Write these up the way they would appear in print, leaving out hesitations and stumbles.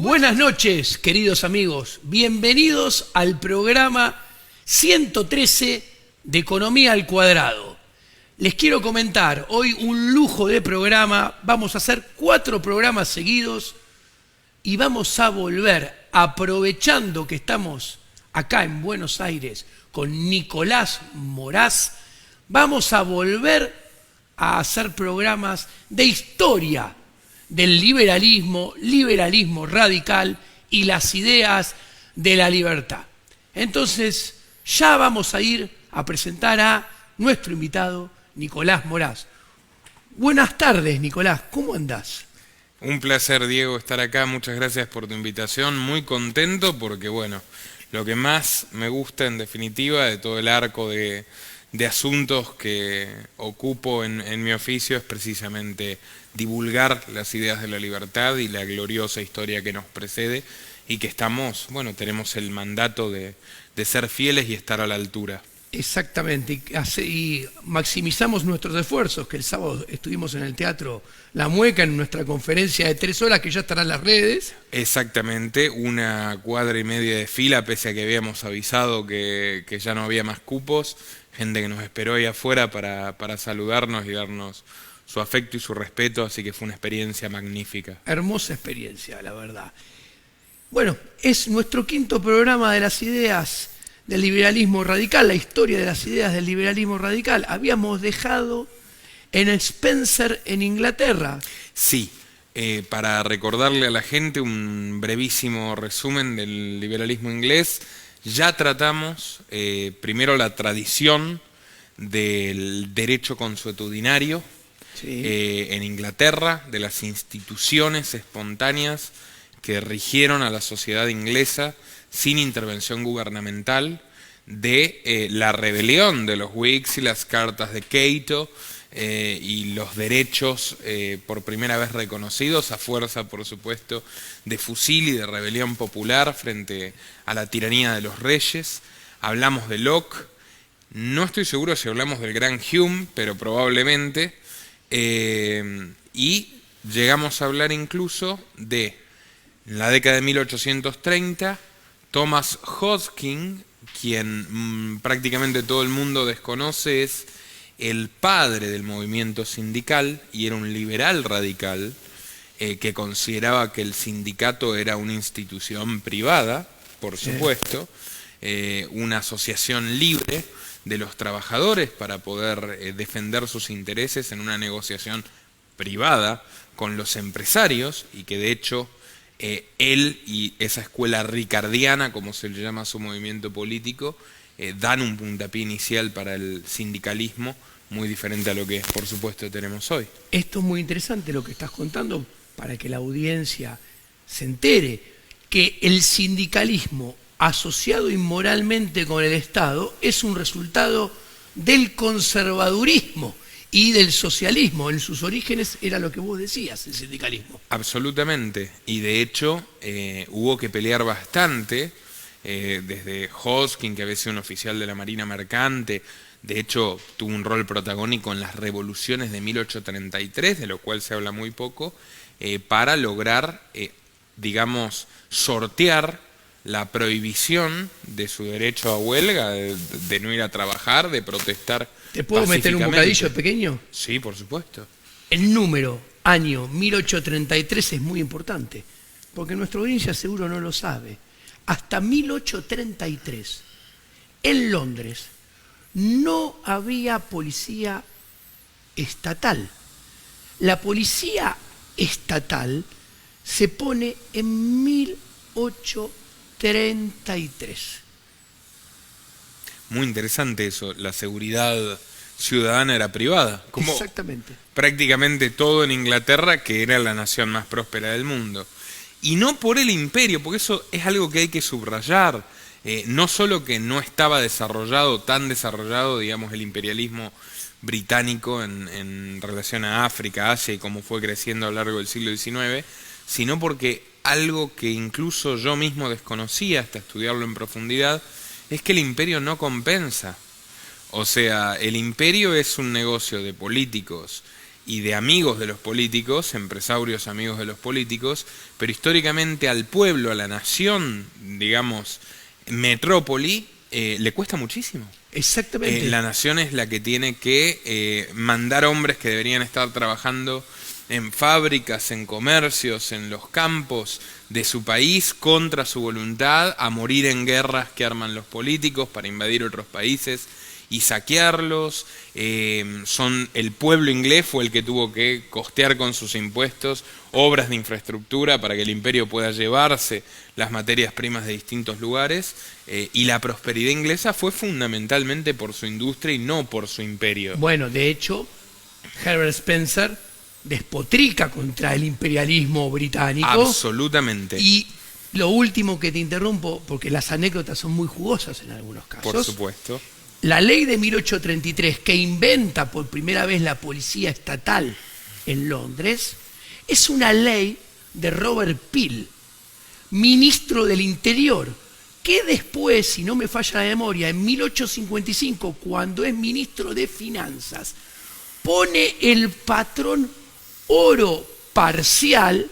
Buenas noches, queridos amigos. Bienvenidos al programa 113 de Economía al Cuadrado. Les quiero comentar, hoy un lujo de programa. Vamos a hacer 4 programas seguidos y vamos a volver, aprovechando que estamos acá en Buenos Aires con Nicolás Moraz, vamos a volver a hacer programas de historia del liberalismo, liberalismo radical y las ideas de la libertad. Entonces, ya vamos a ir a presentar a nuestro invitado, Nicolás Moraz. Buenas tardes, Nicolás, ¿cómo andás? Un placer, Diego, estar acá. Muchas gracias por tu invitación. Muy contento porque, bueno, lo que más me gusta, en definitiva, de todo el arco de asuntos que ocupo en mi oficio es precisamente divulgar las ideas de la libertad y la gloriosa historia que nos precede y que estamos, bueno, tenemos el mandato de ser fieles y estar a la altura. Exactamente, y maximizamos nuestros esfuerzos, que el sábado estuvimos en el Teatro La Mueca en nuestra conferencia de 3 horas que ya estará en las redes. Exactamente, 1,5 cuadras de fila, pese a que habíamos avisado que ya no había más cupos, gente que nos esperó ahí afuera para saludarnos y darnos su afecto y su respeto, así que fue una experiencia magnífica. Hermosa experiencia, la verdad. Bueno, es nuestro 5.º programa de las ideas del liberalismo radical, la historia de las ideas del liberalismo radical. Habíamos dejado en Spencer, en Inglaterra. Sí, para recordarle a la gente un brevísimo resumen del liberalismo inglés, ya tratamos primero la tradición del derecho consuetudinario, sí, en Inglaterra, de las instituciones espontáneas que rigieron a la sociedad inglesa sin intervención gubernamental, de la rebelión de los Whigs y las cartas de Cato, y los derechos por primera vez reconocidos a fuerza, por supuesto, de fusil y de rebelión popular frente a la tiranía de los reyes. Hablamos de Locke, no estoy seguro si hablamos del gran Hume, pero probablemente, y llegamos a hablar incluso de, en la década de 1830, Thomas Hodgkin, quien prácticamente todo el mundo desconoce, es el padre del movimiento sindical y era un liberal radical que consideraba que el sindicato era una institución privada, por supuesto, una asociación libre de los trabajadores para poder defender sus intereses en una negociación privada con los empresarios, y que de hecho él y esa escuela ricardiana, como se le llama a su movimiento político, dan un puntapié inicial para el sindicalismo muy diferente a lo que, por supuesto, tenemos hoy. Esto es muy interesante lo que estás contando para que la audiencia se entere que el sindicalismo asociado inmoralmente con el Estado es un resultado del conservadurismo y del socialismo. En sus orígenes era lo que vos decías, el sindicalismo. Absolutamente, y de hecho hubo que pelear bastante, desde Hodgkin, que había sido un oficial de la Marina Mercante, de hecho tuvo un rol protagónico en las revoluciones de 1833, de lo cual se habla muy poco, para lograr, digamos, sortear la prohibición de su derecho a huelga, de no ir a trabajar, de protestar. ¿Te puedo meter un bocadillo pequeño? Sí, por supuesto. El número, año 1833, es muy importante, porque nuestra audiencia seguro no lo sabe. Hasta 1833, en Londres, no había policía estatal. La policía estatal se pone en 1833. Muy interesante eso, la seguridad ciudadana era privada, como exactamente, prácticamente todo en Inglaterra, que era la nación más próspera del mundo. Y no por el imperio, porque eso es algo que hay que subrayar. No solo que no estaba tan desarrollado, digamos, el imperialismo británico en relación a África, Asia y cómo fue creciendo a lo largo del siglo XIX, sino porque algo que incluso yo mismo desconocía hasta estudiarlo en profundidad, es que el imperio no compensa. O sea, el imperio es un negocio de políticos y de amigos de los políticos, empresarios amigos de los políticos, pero históricamente al pueblo, a la nación, digamos, metrópoli, le cuesta muchísimo. Exactamente. La nación es la que tiene que mandar hombres que deberían estar trabajando en fábricas, en comercios, en los campos de su país contra su voluntad, a morir en guerras que arman los políticos para invadir otros países y saquearlos. El pueblo inglés fue el que tuvo que costear con sus impuestos obras de infraestructura para que el imperio pueda llevarse las materias primas de distintos lugares, y la prosperidad inglesa fue fundamentalmente por su industria y no por su imperio. Bueno, de hecho, Herbert Spencer despotrica contra el imperialismo británico. Absolutamente. Y lo último que te interrumpo, porque las anécdotas son muy jugosas en algunos casos. Por supuesto. La ley de 1833, que inventa por primera vez la policía estatal en Londres, es una ley de Robert Peel, ministro del Interior, que después, si no me falla la memoria, en 1855, cuando es ministro de Finanzas, pone el patrón oro parcial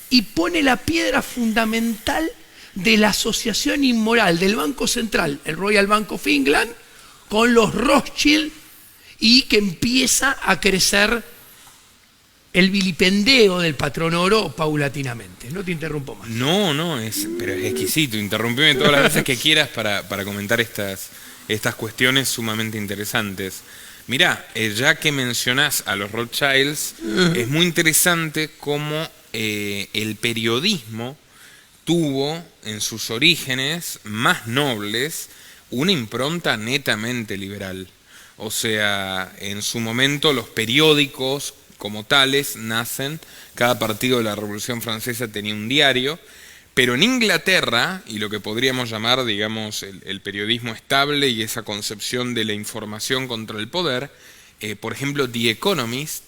y pone la piedra fundamental de la asociación inmoral del Banco Central, el Royal Bank of England, con los Rothschild, y que empieza a crecer el vilipendeo del patrón oro paulatinamente. No te interrumpo más. No, pero es exquisito. Interrumpime todas las veces que quieras para comentar estas cuestiones sumamente interesantes. Mirá, ya que mencionás a los Rothschilds, es muy interesante cómo el periodismo tuvo en sus orígenes más nobles una impronta netamente liberal. O sea, en su momento los periódicos como tales nacen, cada partido de la Revolución Francesa tenía un diario, pero en Inglaterra, y lo que podríamos llamar, digamos, el periodismo estable y esa concepción de la información contra el poder, por ejemplo, The Economist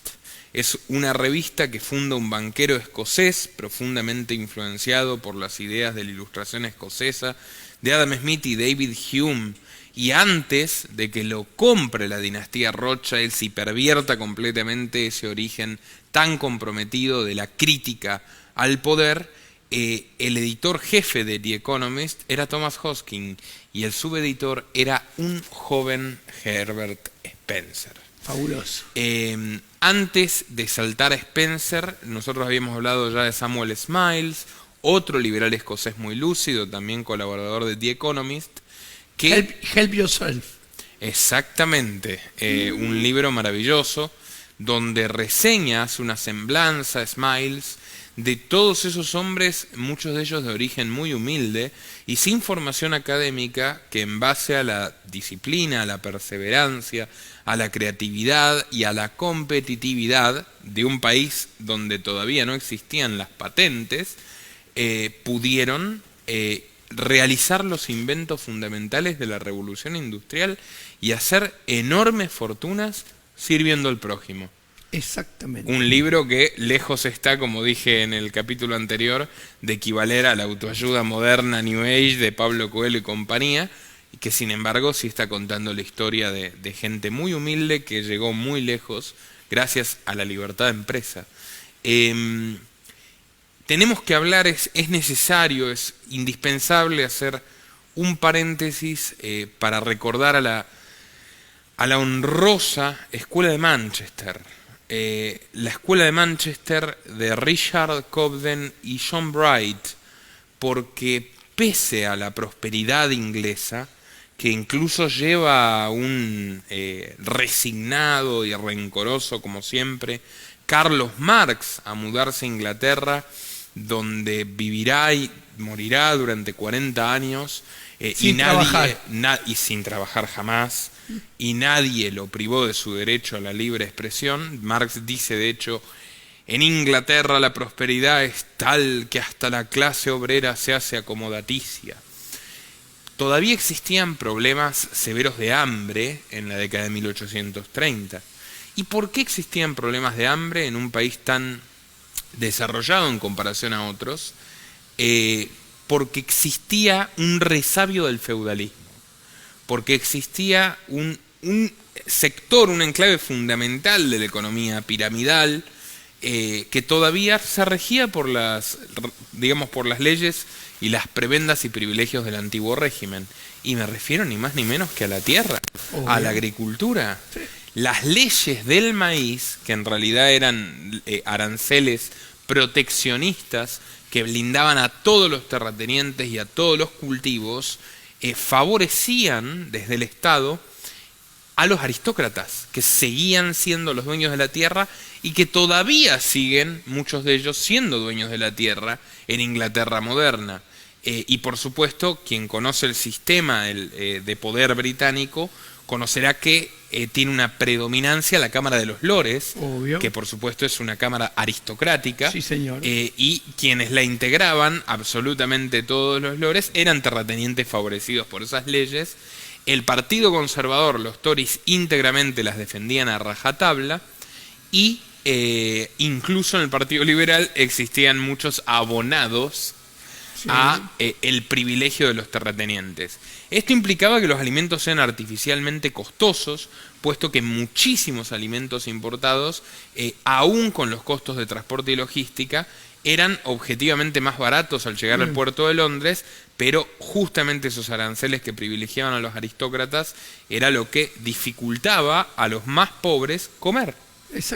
es una revista que funda un banquero escocés profundamente influenciado por las ideas de la Ilustración escocesa de Adam Smith y David Hume, y antes de que lo compre la dinastía Rothschild y pervierta completamente ese origen tan comprometido de la crítica al poder, el editor jefe de The Economist era Thomas Hosking y el subeditor era un joven Herbert Spencer. Fabuloso. Antes de saltar a Spencer, nosotros habíamos hablado ya de Samuel Smiles, otro liberal escocés muy lúcido, también colaborador de The Economist. Help Yourself. Exactamente, un libro maravilloso donde reseña, hace una semblanza, Smiles, de todos esos hombres, muchos de ellos de origen muy humilde y sin formación académica, que en base a la disciplina, a la perseverancia, a la creatividad y a la competitividad de un país donde todavía no existían las patentes, pudieron realizar los inventos fundamentales de la revolución industrial y hacer enormes fortunas sirviendo al prójimo. Exactamente. Un libro que lejos está, como dije en el capítulo anterior, de equivaler a la autoayuda moderna New Age de Pablo Coelho y compañía, y que sin embargo sí está contando la historia de gente muy humilde que llegó muy lejos gracias a la libertad de empresa. Tenemos que hablar, es necesario, es indispensable hacer un paréntesis para recordar a la honrosa Escuela de Manchester. La Escuela de Manchester de Richard Cobden y John Bright, porque pese a la prosperidad inglesa, que incluso lleva a un resignado y rencoroso, como siempre, Carlos Marx a mudarse a Inglaterra, donde vivirá y morirá durante 40 años sin trabajar jamás, y nadie lo privó de su derecho a la libre expresión. Marx dice, de hecho, en Inglaterra la prosperidad es tal que hasta la clase obrera se hace acomodaticia. Todavía existían problemas severos de hambre en la década de 1830. ¿Y por qué existían problemas de hambre en un país tan desarrollado en comparación a otros? Porque existía un resabio del feudalismo, porque existía un sector, un enclave fundamental de la economía piramidal, que todavía se regía por por las leyes y las prebendas y privilegios del antiguo régimen. Y me refiero ni más ni menos que a la tierra, a la agricultura. Sí. Las leyes del maíz, que en realidad eran aranceles proteccionistas que blindaban a todos los terratenientes y a todos los cultivos, favorecían desde el Estado a los aristócratas, que seguían siendo los dueños de la tierra y que todavía siguen, muchos de ellos, siendo dueños de la tierra en Inglaterra moderna. Y por supuesto, quien conoce el sistema de poder británico, conocerá que tiene una predominancia la Cámara de los Lores, obvio, que por supuesto es una cámara aristocrática, sí, señor. Y quienes la integraban, absolutamente todos los lores, eran terratenientes favorecidos por esas leyes. El Partido Conservador, los Tories, íntegramente las defendían a rajatabla, y incluso en el Partido Liberal existían muchos abonados a el privilegio de los terratenientes. Esto implicaba que los alimentos sean artificialmente costosos, puesto que muchísimos alimentos importados, aún con los costos de transporte y logística, eran objetivamente más baratos al llegar al puerto de Londres, pero justamente esos aranceles que privilegiaban a los aristócratas era lo que dificultaba a los más pobres comer.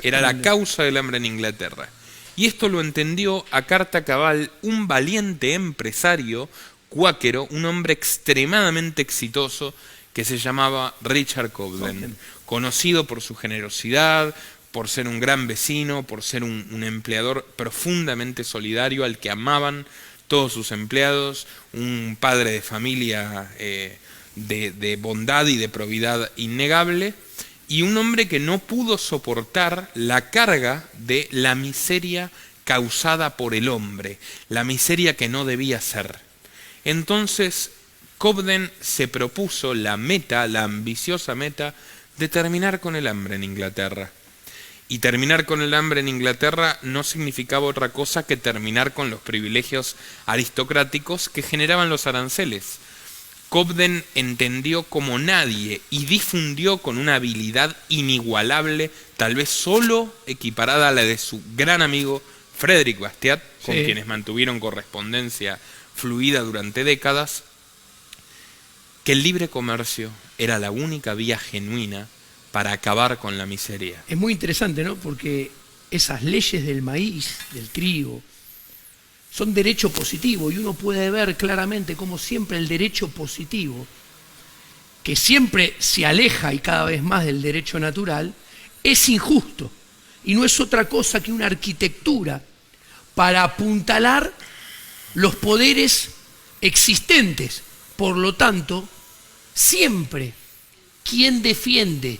Era la causa del hambre en Inglaterra. Y esto lo entendió a carta cabal un valiente empresario cuáquero, un hombre extremadamente exitoso que se llamaba Richard Cobden, conocido por su generosidad, por ser un gran vecino, por ser un empleador profundamente solidario al que amaban todos sus empleados, un padre de familia de bondad y de probidad innegable, y un hombre que no pudo soportar la carga de la miseria causada por el hombre, la miseria que no debía ser. Entonces Cobden se propuso la ambiciosa meta de terminar con el hambre en Inglaterra. Y terminar con el hambre en Inglaterra no significaba otra cosa que terminar con los privilegios aristocráticos que generaban los aranceles. Cobden entendió como nadie y difundió con una habilidad inigualable, tal vez solo equiparada a la de su gran amigo Frederick Bastiat, con quienes mantuvieron correspondencia fluida durante décadas, que el libre comercio era la única vía genuina para acabar con la miseria. Es muy interesante, ¿no? Porque esas leyes del maíz, del trigo, son derecho positivo, y uno puede ver claramente cómo siempre el derecho positivo, que siempre se aleja y cada vez más del derecho natural, es injusto y no es otra cosa que una arquitectura para apuntalar los poderes existentes. Por lo tanto, siempre quien defiende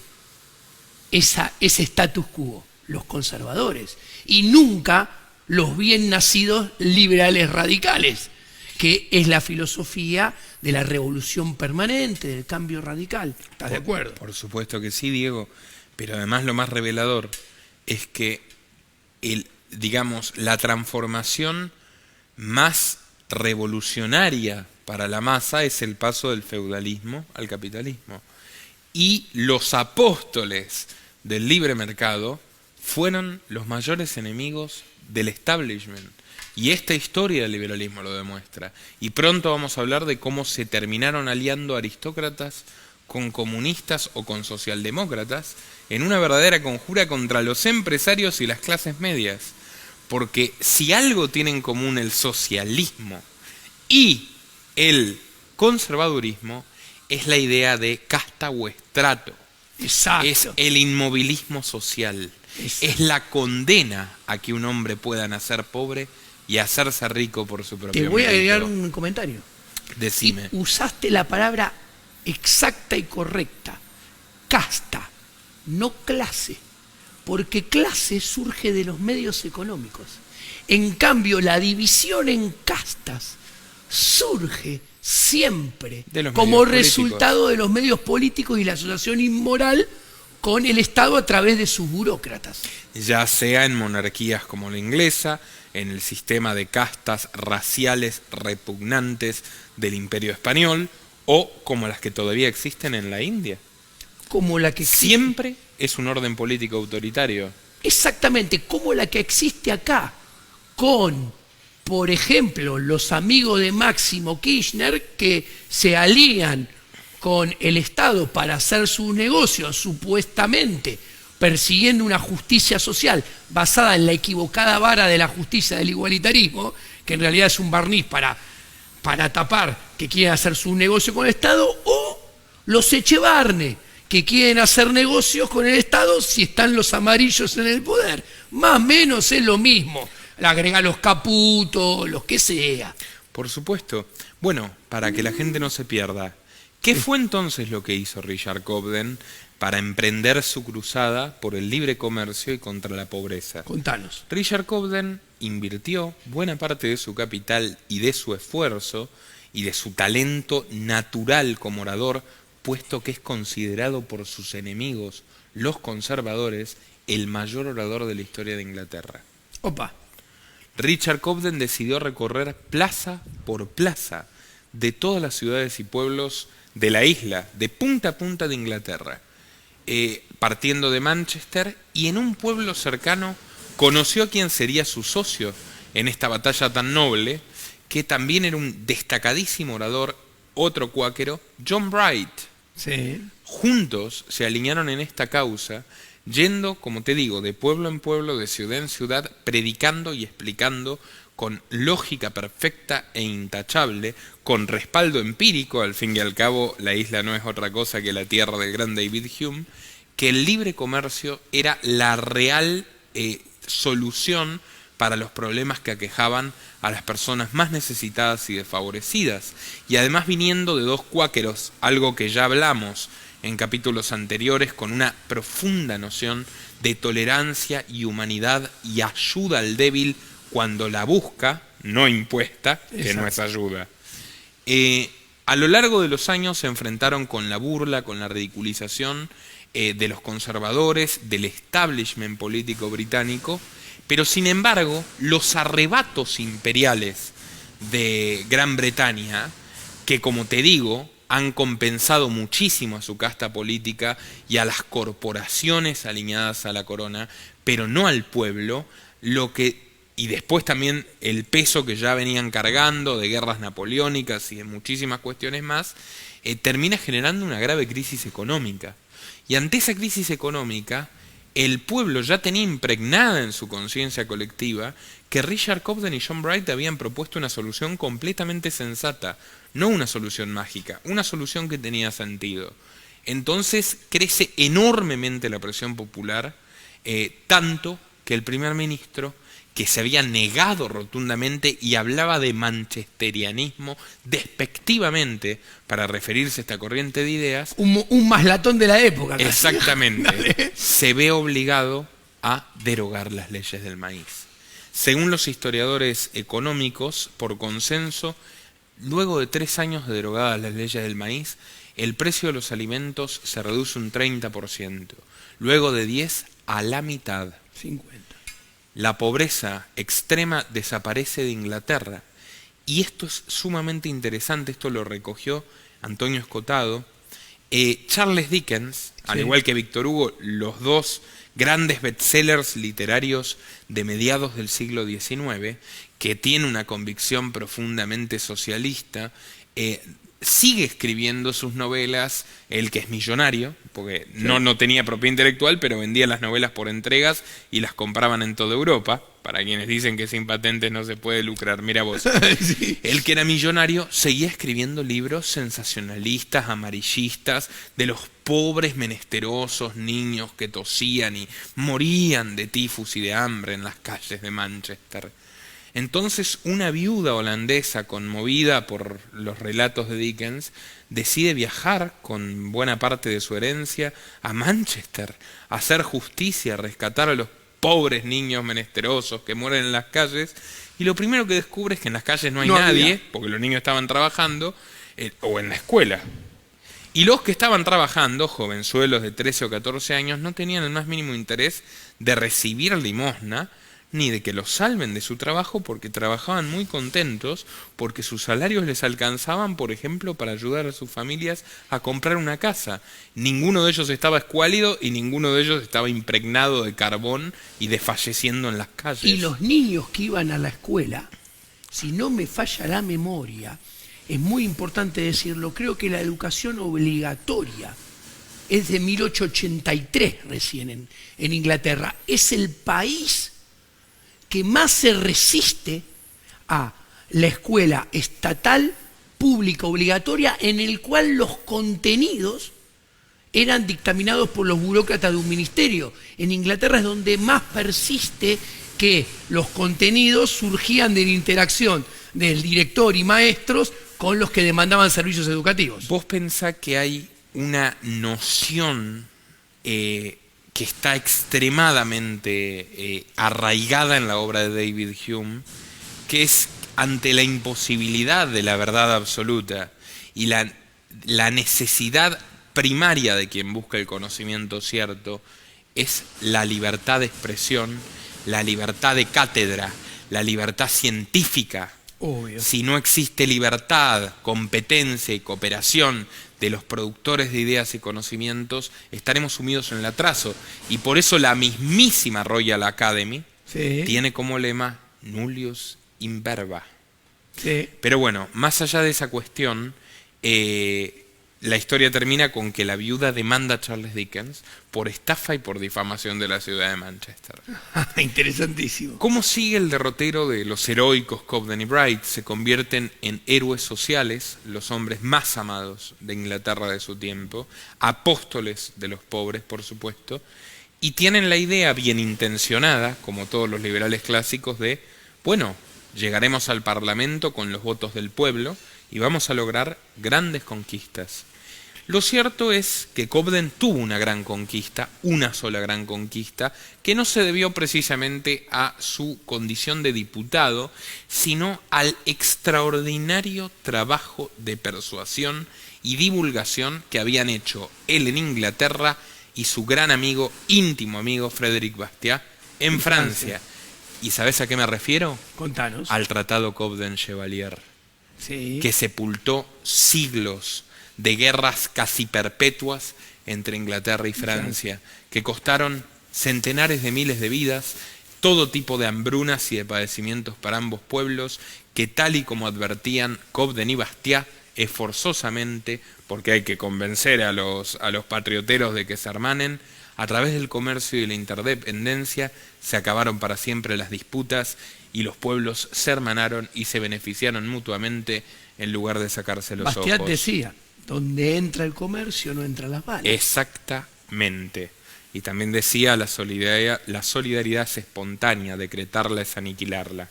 ese status quo, los conservadores, y nunca los bien nacidos liberales radicales, que es la filosofía de la revolución permanente, del cambio radical. ¿Estás de acuerdo? Por supuesto que sí, Diego, pero además lo más revelador es que la transformación más revolucionaria para la masa es el paso del feudalismo al capitalismo. Y los apóstoles del libre mercado fueron los mayores enemigos del establishment. Y esta historia del liberalismo lo demuestra. Y pronto vamos a hablar de cómo se terminaron aliando aristócratas con comunistas o con socialdemócratas en una verdadera conjura contra los empresarios y las clases medias. Porque si algo tiene en común el socialismo y el conservadurismo, es la idea de casta o estrato. Exacto. Es el inmovilismo social. Exacto. Es la condena a que un hombre pueda nacer pobre y hacerse rico por su propio mérito. Te voy a agregar un comentario. Decime. Y usaste la palabra exacta y correcta. Casta, no clase. Porque clase surge de los medios económicos. En cambio, la división en castas surge siempre como resultado de los medios políticos y la asociación inmoral con el Estado a través de sus burócratas. Ya sea en monarquías como la inglesa, en el sistema de castas raciales repugnantes del Imperio Español, o como las que todavía existen en la India. como la que existe. Siempre es un orden político autoritario. Exactamente, como la que existe acá, con, por ejemplo, los amigos de Máximo Kirchner que se alían con el Estado para hacer sus negocios, supuestamente persiguiendo una justicia social basada en la equivocada vara de la justicia del igualitarismo, que en realidad es un barniz para tapar que quieren hacer su negocio con el Estado, o los Echevarne, que quieren hacer negocios con el Estado si están los amarillos en el poder. Más o menos es lo mismo. Le agrega los Caputo, los que sea. Por supuesto. Bueno, para que la gente no se pierda, ¿qué fue entonces lo que hizo Richard Cobden para emprender su cruzada por el libre comercio y contra la pobreza? Contanos. Richard Cobden invirtió buena parte de su capital y de su esfuerzo y de su talento natural como orador, puesto que es considerado por sus enemigos, los conservadores, el mayor orador de la historia de Inglaterra. Opa. Richard Cobden decidió recorrer plaza por plaza de todas las ciudades y pueblos de la isla, de punta a punta de Inglaterra, partiendo de Manchester, y en un pueblo cercano conoció a quien sería su socio en esta batalla tan noble, que también era un destacadísimo orador, otro cuáquero, John Bright. Sí. Juntos se alinearon en esta causa, yendo, como te digo, de pueblo en pueblo, de ciudad en ciudad, predicando y explicando con lógica perfecta e intachable, con respaldo empírico, al fin y al cabo la isla no es otra cosa que la tierra del gran David Hume, que el libre comercio era la real solución para los problemas que aquejaban a las personas más necesitadas y desfavorecidas. Y además viniendo de dos cuáqueros, algo que ya hablamos en capítulos anteriores, con una profunda noción de tolerancia y humanidad y ayuda al débil cuando la busca, no impuesta, que Exacto. no es ayuda. A lo largo de los años se enfrentaron con la burla, con la ridiculización de los conservadores, del establishment político británico, pero sin embargo los arrebatos imperiales de Gran Bretaña, que como te digo, han compensado muchísimo a su casta política y a las corporaciones alineadas a la corona, pero no al pueblo, y después también el peso que ya venían cargando de guerras napoleónicas y de muchísimas cuestiones más, termina generando una grave crisis económica. Y ante esa crisis económica, el pueblo ya tenía impregnada en su conciencia colectiva que Richard Cobden y John Bright habían propuesto una solución completamente sensata, no una solución mágica, una solución que tenía sentido. Entonces crece enormemente la presión popular, tanto que el primer ministro, que se había negado rotundamente y hablaba de manchesterianismo despectivamente para referirse a esta corriente de ideas, Un maslatón de la época. Casi. exactamente, se ve obligado a derogar las leyes del maíz. Según los historiadores económicos, por consenso, luego de 3 años de derogadas las leyes del maíz, el precio de los alimentos se reduce un 30%, luego de 10 a la mitad. 50. La pobreza extrema desaparece de Inglaterra, y esto es sumamente interesante, esto lo recogió Antonio Escotado. Charles Dickens, al Sí. igual que Víctor Hugo, los dos grandes bestsellers literarios de mediados del siglo XIX, que tiene una convicción profundamente socialista, sigue escribiendo sus novelas, el que es millonario, porque no tenía propiedad intelectual, pero vendía las novelas por entregas y las compraban en toda Europa, para quienes dicen que sin patentes no se puede lucrar, mira vos. Sí. El que era millonario seguía escribiendo libros sensacionalistas, amarillistas, de los pobres menesterosos niños que tosían y morían de tifus y de hambre en las calles de Manchester. Entonces una viuda holandesa conmovida por los relatos de Dickens decide viajar con buena parte de su herencia a Manchester, a hacer justicia, a rescatar a los pobres niños menesterosos que mueren en las calles, y lo primero que descubre es que en las calles no hay nadie, había. porque los niños estaban trabajando, o en la escuela. Y los que estaban trabajando, jovenzuelos de 13 o 14 años, no tenían el más mínimo interés de recibir limosna, ni de que los salven de su trabajo, porque trabajaban muy contentos, porque sus salarios les alcanzaban, por ejemplo, para ayudar a sus familias a comprar una casa. Ninguno de ellos estaba escuálido y ninguno de ellos estaba impregnado de carbón y desfalleciendo en las calles. Y los niños que iban a la escuela, si no me falla la memoria, es muy importante decirlo, creo que la educación obligatoria es de 1883 recién en Inglaterra. Es el país que más se resiste a la escuela estatal pública obligatoria, en el cual los contenidos eran dictaminados por los burócratas de un ministerio. En Inglaterra es donde más persiste que los contenidos surgían de la interacción del director y maestros con los que demandaban servicios educativos. Vos pensás que hay una noción que está extremadamente arraigada en la obra de David Hume, que es ante la imposibilidad de la verdad absoluta y la necesidad primaria de quien busca el conocimiento cierto, es la libertad de expresión, la libertad de cátedra, la libertad científica. Obvio. Si no existe libertad, competencia y cooperación de los productores de ideas y conocimientos, estaremos sumidos en el atraso. Y por eso la mismísima Royal Academy tiene como lema nullius in verba. Sí. Pero bueno, más allá de esa cuestión, la historia termina con que la viuda demanda a Charles Dickens por estafa y por difamación de la ciudad de Manchester. Interesantísimo. ¿Cómo sigue el derrotero de los heroicos Cobden y Bright? Se convierten en héroes sociales, los hombres más amados de Inglaterra de su tiempo, apóstoles de los pobres, por supuesto, y tienen la idea bien intencionada, como todos los liberales clásicos, de, bueno, llegaremos al Parlamento con los votos del pueblo y vamos a lograr grandes conquistas. Lo cierto es que Cobden tuvo una gran conquista, una sola gran conquista, que no se debió precisamente a su condición de diputado, sino al extraordinario trabajo de persuasión y divulgación que habían hecho él en Inglaterra y su gran amigo, íntimo amigo, Frédéric Bastiat, en Francia. ¿Y sabes a qué me refiero? Contanos. Al Tratado Cobden-Chevalier, Sí. que sepultó siglos de guerras casi perpetuas entre Inglaterra y Francia, que costaron centenares de miles de vidas, todo tipo de hambrunas y de padecimientos para ambos pueblos, que tal y como advertían Cobden y Bastiat, esforzosamente, porque hay que convencer a los patrioteros de que se hermanen, a través del comercio y la interdependencia se acabaron para siempre las disputas y los pueblos se hermanaron y se beneficiaron mutuamente en lugar de sacarse los Bastiat ojos. decía, donde entra el comercio no entran las balas. Exactamente. Y también decía, la solidaridad es espontánea, decretarla es aniquilarla.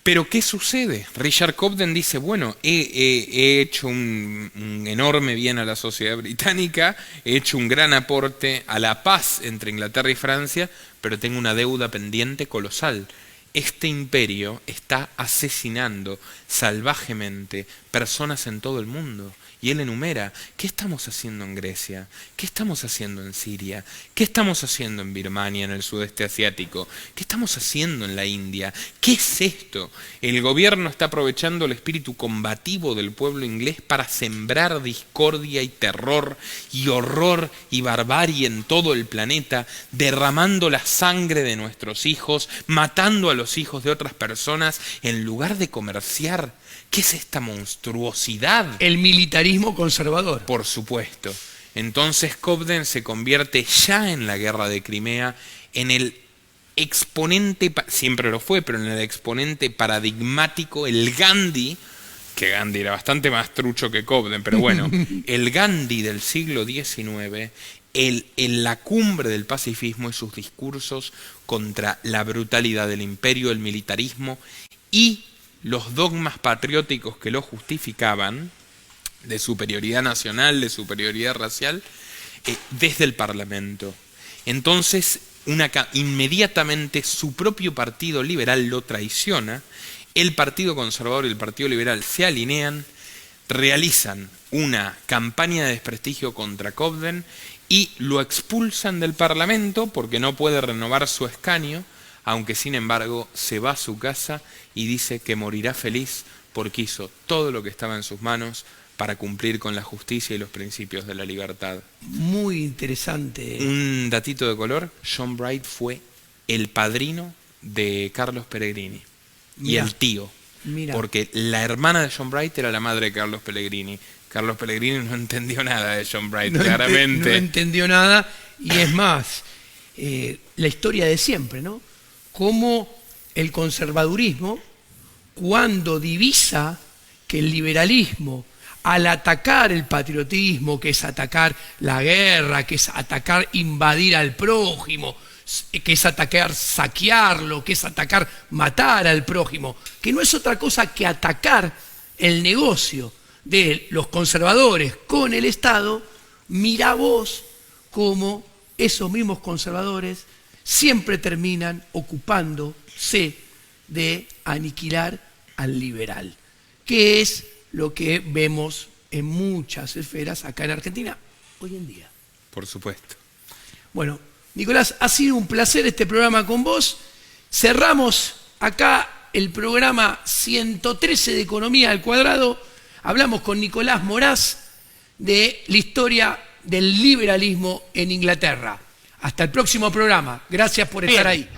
Pero ¿qué sucede? Richard Cobden dice, bueno, he hecho un enorme bien a la sociedad británica, he hecho un gran aporte a la paz entre Inglaterra y Francia, pero tengo una deuda pendiente colosal. Este imperio está asesinando salvajemente personas en todo el mundo. Y él enumera, ¿qué estamos haciendo en Grecia? ¿Qué estamos haciendo en Siria? ¿Qué estamos haciendo en Birmania, en el sudeste asiático? ¿Qué estamos haciendo en la India? ¿Qué es esto? El gobierno está aprovechando el espíritu combativo del pueblo inglés para sembrar discordia y terror y horror y barbarie en todo el planeta, derramando la sangre de nuestros hijos, matando a los hijos de otras personas en lugar de comerciar. ¿Qué es esta monstruosidad? El militarismo conservador. Por supuesto. Entonces Cobden se convierte ya en la guerra de Crimea en el exponente, siempre lo fue, pero en el exponente paradigmático, el Gandhi, que Gandhi era bastante más trucho que Cobden, pero bueno, el Gandhi del siglo XIX, en la cumbre del pacifismo y sus discursos contra la brutalidad del imperio, el militarismo y los dogmas patrióticos que lo justificaban, de superioridad nacional, de superioridad racial, desde el Parlamento. Entonces, inmediatamente su propio partido liberal lo traiciona, el Partido Conservador y el Partido Liberal se alinean, realizan una campaña de desprestigio contra Cobden y lo expulsan del Parlamento porque no puede renovar su escaño, aunque sin embargo se va a su casa y dice que morirá feliz porque hizo todo lo que estaba en sus manos para cumplir con la justicia y los principios de la libertad. Muy interesante. Un datito de color, John Bright fue el padrino de Carlos Pellegrini. Y el tío. Porque la hermana de John Bright era la madre de Carlos Pellegrini. Carlos Pellegrini no entendió nada de John Bright, claramente. No entendió nada, y es más, la historia de siempre, ¿no? Cómo el conservadurismo, cuando divisa que el liberalismo, al atacar el patriotismo, que es atacar la guerra, que es atacar invadir al prójimo, que es atacar saquearlo, que es atacar matar al prójimo, que no es otra cosa que atacar el negocio de los conservadores con el Estado, mirá vos cómo esos mismos conservadores siempre terminan ocupándose de aniquilar al liberal, que es lo que vemos en muchas esferas acá en Argentina hoy en día. Por supuesto. Bueno, Nicolás, ha sido un placer este programa con vos. Cerramos acá el programa 113 de Economía al Cuadrado. Hablamos con Nicolás Moraz de la historia del liberalismo en Inglaterra. Hasta el próximo programa. Gracias por estar ahí.